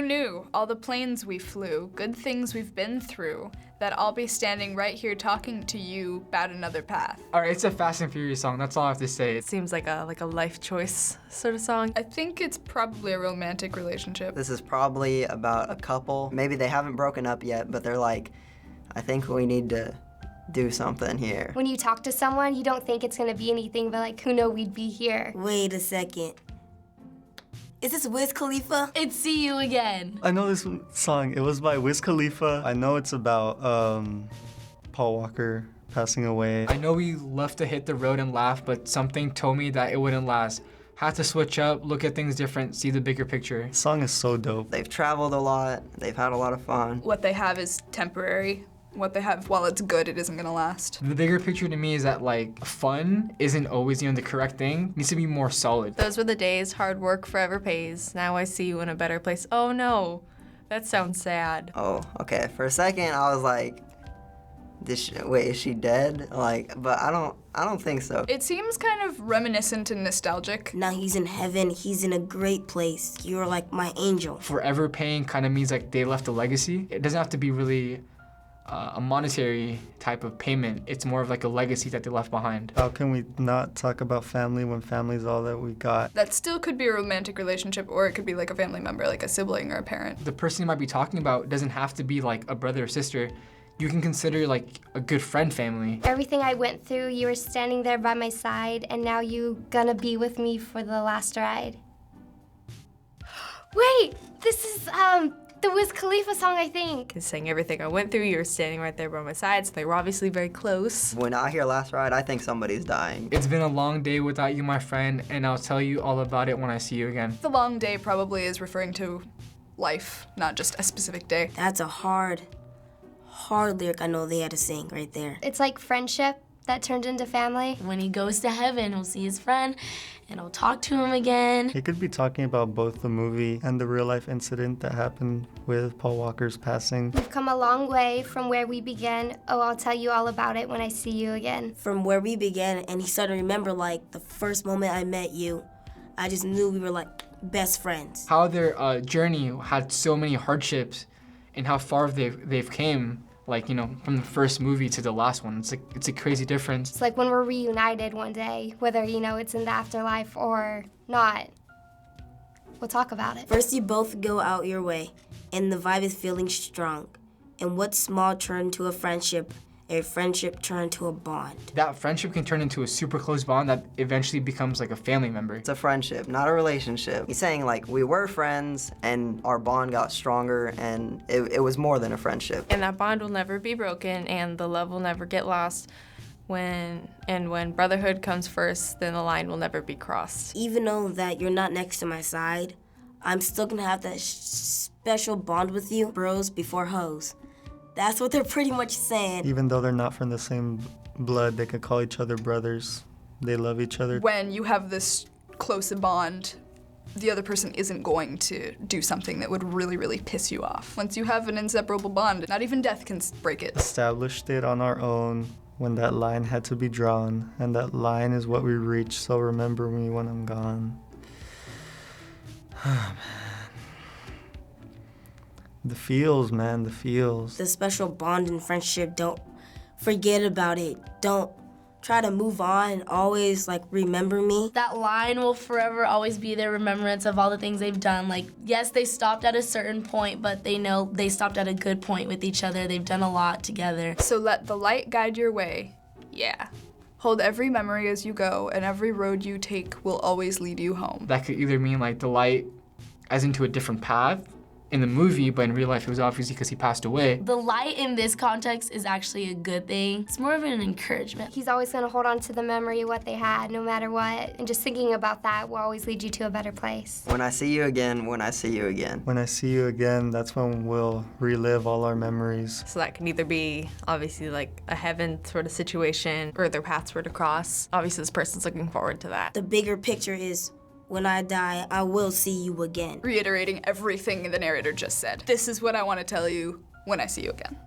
knew all the planes we flew, good things we've been through, that I'll be standing right here talking to you about another path? All right, it's a Fast and Furious song. That's all I have to say. It seems like a life choice sort of song. I think it's probably a romantic relationship. This is probably about a couple. Maybe they haven't broken up yet, but they're like, I think we need to do something here. When you talk to someone, you don't think it's gonna be anything, but like, who know we'd be here. Wait a second. Is this Wiz Khalifa? It's See You Again. I know this song. It was by Wiz Khalifa. I know it's about Paul Walker passing away. I know we love to hit the road and laugh, but something told me that it wouldn't last. Had to switch up, look at things different, see the bigger picture. The song is so dope. They've traveled a lot. They've had a lot of fun. What they have is temporary. What they have, while it's good, it isn't gonna last. The bigger picture to me is that like fun isn't always the correct thing. It needs to be more solid. Those were the days, hard work forever pays. Now I see you in a better place. Oh no, that sounds sad. Oh, okay. For a second, I was like, wait, is she dead? Like, but I don't think so. It seems kind of reminiscent and nostalgic. Now he's in heaven. He's in a great place. You're like my angel. Forever paying kind of means like they left a legacy. It doesn't have to be really a monetary type of payment. It's more of like a legacy that they left behind. How can we not talk about family when family's all that we got? That still could be a romantic relationship, or it could be like a family member, like a sibling or a parent. The person you might be talking about doesn't have to be like a brother or sister. You can consider like a good friend family. Everything I went through, you were standing there by my side, and now you gonna be with me for the last ride. Wait, this is the Wiz Khalifa song, I think. He's saying everything I went through, you were standing right there by my side, so they were obviously very close. When I hear Last Ride, I think somebody's dying. It's been a long day without you, my friend, and I'll tell you all about it when I see you again. The long day probably is referring to life, not just a specific day. That's a hard lyric I know they had to sing right there. It's like friendship that turned into family. When he goes to heaven, he'll see his friend and he'll talk to him again. He could be talking about both the movie and the real life incident that happened with Paul Walker's passing. We've come a long way from where we began. Oh, I'll tell you all about it when I see you again. From where we began, and he started to remember like the first moment I met you. I just knew we were like best friends. How their journey had so many hardships and how far they've came. Like, you know, from the first movie to the last one. It's a crazy difference. It's like when we're reunited one day, whether, you know, it's in the afterlife or not. We'll talk about it. First, you both go out your way, and the vibe is feeling strong. And what small turned to a friendship turned to a bond. That friendship can turn into a super close bond that eventually becomes like a family member. It's a friendship, not a relationship. He's saying like we were friends and our bond got stronger and it was more than a friendship. And that bond will never be broken and the love will never get lost. When brotherhood comes first, then the line will never be crossed. Even though that you're not next to my side, I'm still gonna have that special bond with you, bros before hoes. That's what they're pretty much saying. Even though they're not from the same blood, they could call each other brothers. They love each other. When you have this close a bond, the other person isn't going to do something that would really, really piss you off. Once you have an inseparable bond, not even death can break it. Established it on our own when that line had to be drawn, and that line is what we reach, so remember me when I'm gone. Oh, man. The feels, man, the feels. The special bond and friendship, don't forget about it. Don't try to move on and always, like, remember me. That line will forever always be their remembrance of all the things they've done. Like, yes, they stopped at a certain point, but they know they stopped at a good point with each other. They've done a lot together. So let the light guide your way. Yeah. Hold every memory as you go, and every road you take will always lead you home. That could either mean like the light as into a different path in the movie, but in real life it was obviously because he passed away. The light in this context is actually a good thing. It's more of an encouragement. He's always gonna hold on to the memory of what they had, no matter what. And just thinking about that will always lead you to a better place. When I see you again, when I see you again. When I see you again, that's when we'll relive all our memories. So that can either be obviously like a heaven sort of situation or their paths were to cross. Obviously this person's looking forward to that. The bigger picture is, when I die, I will see you again. Reiterating everything the narrator just said. This is what I want to tell you when I see you again.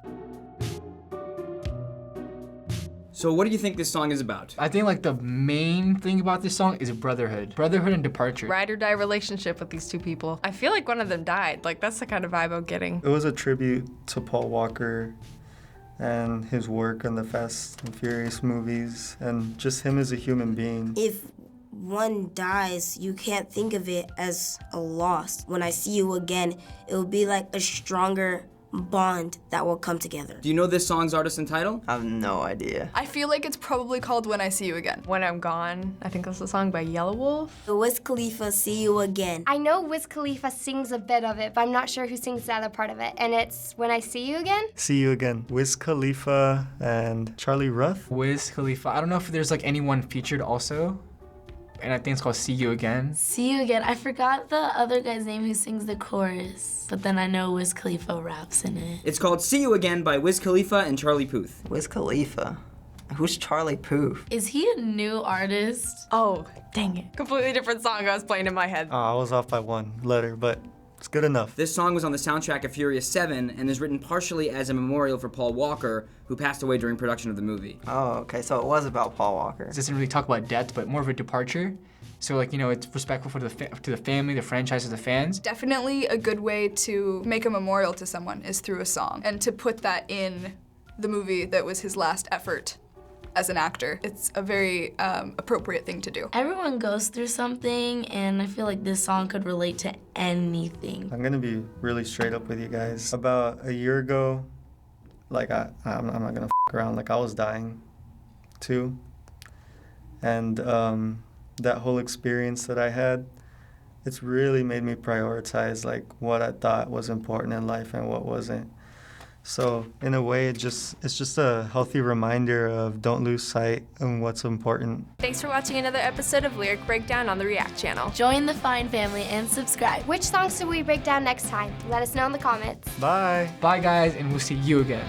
So what do you think this song is about? I think like the main thing about this song is brotherhood. Brotherhood and departure. Ride or die relationship with these two people. I feel like one of them died. Like, that's the kind of vibe I'm getting. It was a tribute to Paul Walker and his work on the Fast and Furious movies and just him as a human being. If one dies, you can't think of it as a loss. When I see you again, it will be like a stronger bond that will come together. Do you know this song's artist and title? I have no idea. I feel like it's probably called When I See You Again. When I'm Gone, I think that's a song by Yellow Wolf. Wiz Khalifa, See You Again. I know Wiz Khalifa sings a bit of it, but I'm not sure who sings the other part of it. And it's When I See You Again? See You Again. Wiz Khalifa and Charlie Ruth. Wiz Khalifa. I don't know if there's like anyone featured also. And I think it's called See You Again. See You Again. I forgot the other guy's name who sings the chorus, but then I know Wiz Khalifa raps in it. It's called See You Again by Wiz Khalifa and Charlie Puth. Wiz Khalifa. Who's Charlie Puth? Is he a new artist? Oh, dang it. Completely different song I was playing in my head. Oh, I was off by one letter, but it's good enough. This song was on the soundtrack of Furious 7 and is written partially as a memorial for Paul Walker, who passed away during production of the movie. Oh, okay, so it was about Paul Walker. It doesn't really talk about death, but more of a departure. So like, you know, it's respectful for to the family, the franchise, the fans. Definitely a good way to make a memorial to someone is through a song. And to put that in the movie that was his last effort as an actor, it's a very appropriate thing to do. Everyone goes through something, and I feel like this song could relate to anything. I'm gonna be really straight up with you guys. About a year ago, like I'm not gonna around, like I was dying too. And that whole experience that I had, it's really made me prioritize like what I thought was important in life and what wasn't. So in a way, it's just a healthy reminder of don't lose sight of what's important. Thanks for watching another episode of Lyric Breakdown on the React channel. Join the Fine family and subscribe. Which songs should we break down next time? Let us know in the comments. Bye. Bye guys, and we'll see you again.